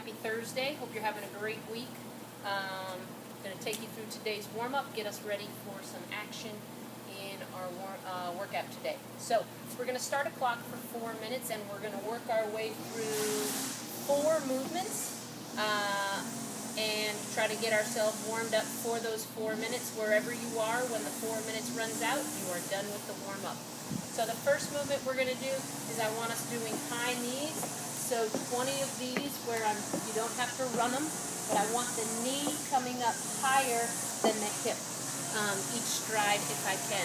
happy Thursday. Hope you're having a great week. I'm going to take you through today's warm-up, get us ready for some action in our workout today. So we're going to start a clock for 4 minutes, and we're going to work our way through 4 movements and try to get ourselves warmed up for those 4 minutes. Wherever you are, when the 4 minutes runs out, you are done with the warm-up. So the first movement we're going to do is I want us doing high knees. So 20 of these where you don't have to run them, but I want the knee coming up higher than the hip each stride if I can.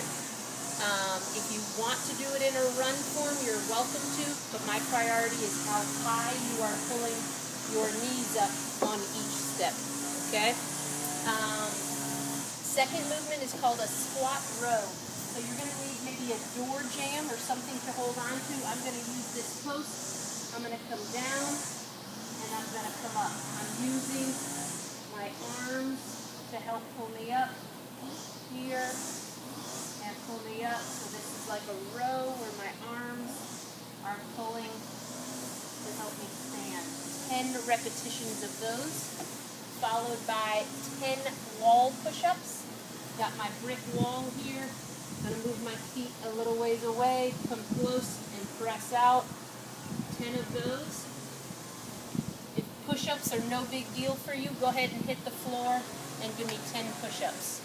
If you want to do it in a run form, you're welcome to, but my priority is how high you are pulling your knees up on each step, okay? Second movement is called a squat row. So you're going to need maybe a door jamb or something to hold on to. I'm going to use this post. I'm going to come down and I'm going to come up. I'm using my arms to help pull me up here and pull me up. So this is like a row where my arms are pulling to help me stand. 10 repetitions of those, followed by 10 wall push-ups. Got my brick wall here. I'm going to move my feet a little ways away, come close and press out. 10 of those. If push-ups are no big deal for you, go ahead and hit the floor and give me 10 push-ups.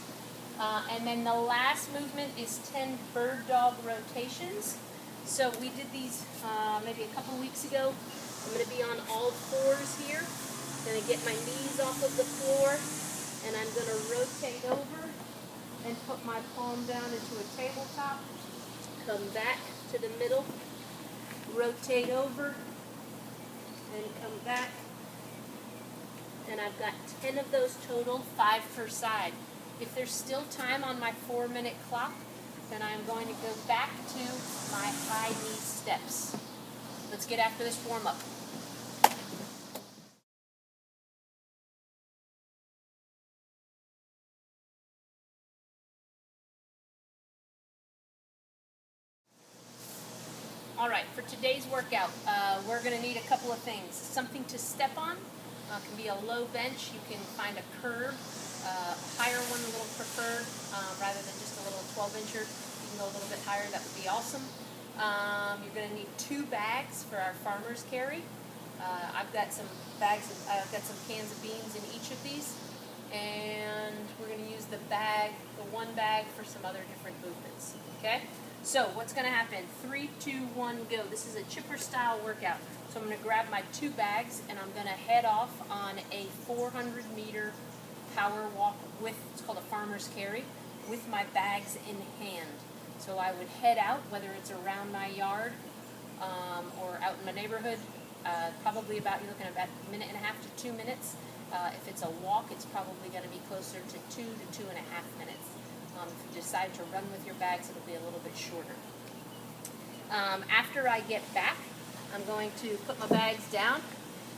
And then the last movement is 10 bird dog rotations. So we did these maybe a couple weeks ago. I'm going to be on all fours here. I'm going to get my knees off of the floor and I'm going to rotate over and put my palm down into a tabletop, come back to the middle, rotate over, and come back. And I've got 10 of those total, 5 per side. If there's still time on my 4-minute clock, then I'm going to go back to my high knee steps. Let's get after this warm-up. All right, for today's workout, we're going to need a couple of things. Something to step on. It can be a low bench. You can find a curb, a higher one, a little preferred, rather than just a little 12-incher. You can go a little bit higher. That would be awesome. You're going to need 2 bags for our farmer's carry. I've got some bags. I've got some cans of beans in each of these, and we're going to use the one bag for some other different movements. Okay. So what's going to happen? 3, 2, 1, go. This is a chipper style workout. So I'm going to grab my 2 bags and I'm going to head off on a 400-meter power walk it's called a farmer's carry, with my bags in hand. So I would head out, whether it's around my yard or out in my neighborhood, probably about, you're looking at about 1.5 to 2 minutes. If it's a walk, it's probably going to be closer to 2 to 2.5 minutes. If you decide to run with your bags, it'll be a little bit shorter. After I get back, I'm going to put my bags down,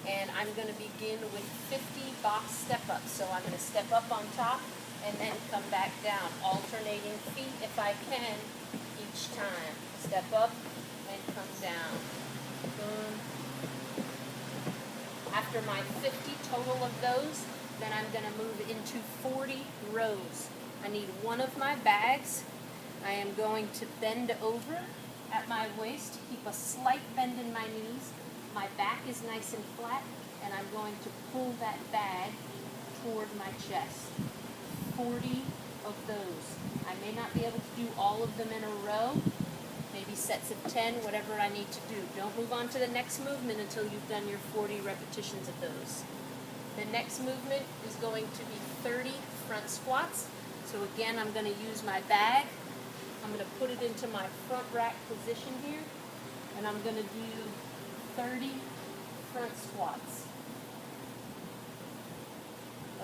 and I'm going to begin with 50 box step-ups. So I'm going to step up on top and then come back down, alternating feet if I can each time. Step up and come down. Boom. After my 50 total of those, then I'm going to move into 40 rows. I need one of my bags. I am going to bend over at my waist, keep a slight bend in my knees. My back is nice and flat, and I'm going to pull that bag toward my chest. 40 of those. I may not be able to do all of them in a row, maybe sets of 10, whatever I need to do. Don't move on to the next movement until you've done your 40 repetitions of those. The next movement is going to be 30 front squats. So again, I'm going to use my bag. I'm going to put it into my front rack position here, and I'm going to do 30 front squats.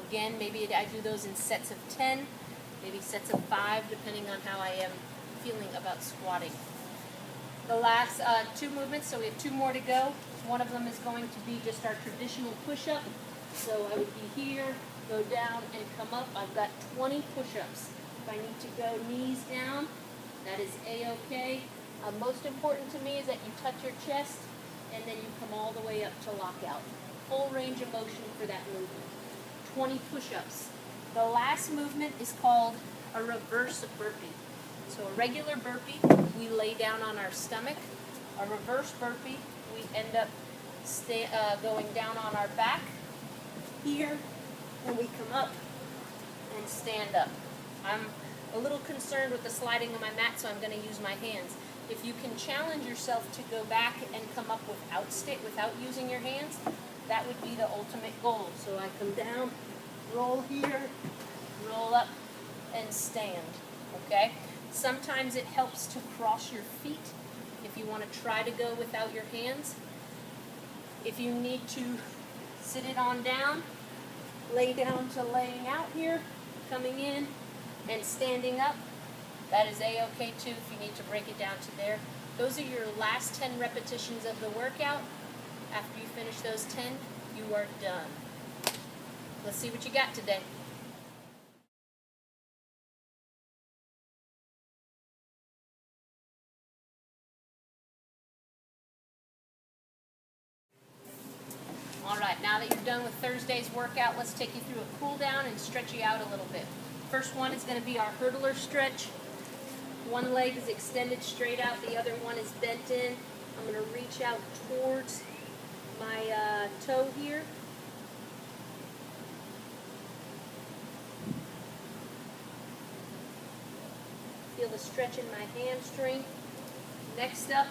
Again, maybe I do those in sets of 10, maybe sets of 5, depending on how I am feeling about squatting. The last 2 movements, so we have 2 more to go. One of them is going to be just our traditional push-up. So I would be here, go down, and come up. I've got 20 push-ups. If I need to go knees down, that is A-okay. Most important to me is that you touch your chest, and then you come all the way up to lockout. full range of motion for that movement. 20 push-ups. The last movement is called a reverse burpee. So a regular burpee, we lay down on our stomach. A reverse burpee, we end up going down on our back here, and we come up and stand up. I'm a little concerned with the sliding of my mat, so I'm going to use my hands. If you can challenge yourself to go back and come up without using your hands, that would be the ultimate goal. So I come down, roll here, roll up, and stand, okay? Sometimes it helps to cross your feet if you want to try to go without your hands. If you need to sit it on down, lay down to laying out here, coming in, and standing up, that is a-okay too if you need to break it down to there. Those are your last 10 repetitions of the workout. After you finish those 10, you are done. Let's see what you got today. All right, now that you're done with Thursday's workout, let's take you through a cool down and stretch you out a little bit. First one is going to be our hurdler stretch. One leg is extended straight out, the other one is bent in. I'm going to reach out towards my toe here. Feel the stretch in my hamstring. Next up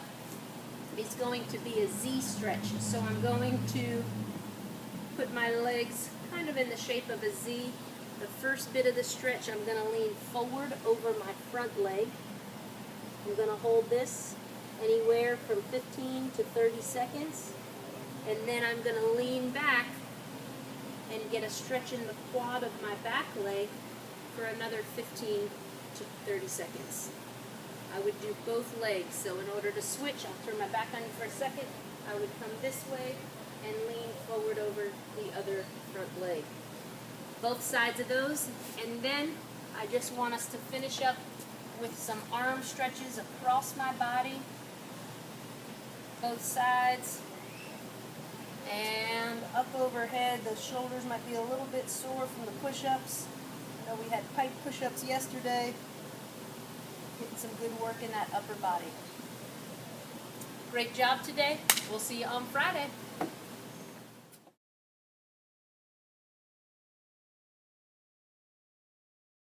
is going to be a Z stretch. So I'm going to put my legs kind of in the shape of a Z. The first bit of the stretch, I'm going to lean forward over my front leg. I'm going to hold this anywhere from 15 to 30 seconds. And then I'm going to lean back and get a stretch in the quad of my back leg for another 15 to 30 seconds. I would do both legs. So in order to switch, I'll turn my back on you for a second. I would come this way and lean forward over the other front leg. Both sides of those, and then I just want us to finish up with some arm stretches across my body, both sides, and up overhead. The shoulders might be a little bit sore from the push-ups. I know we had pipe push-ups yesterday. Getting some good work in that upper body. Great job today. We'll see you on Friday.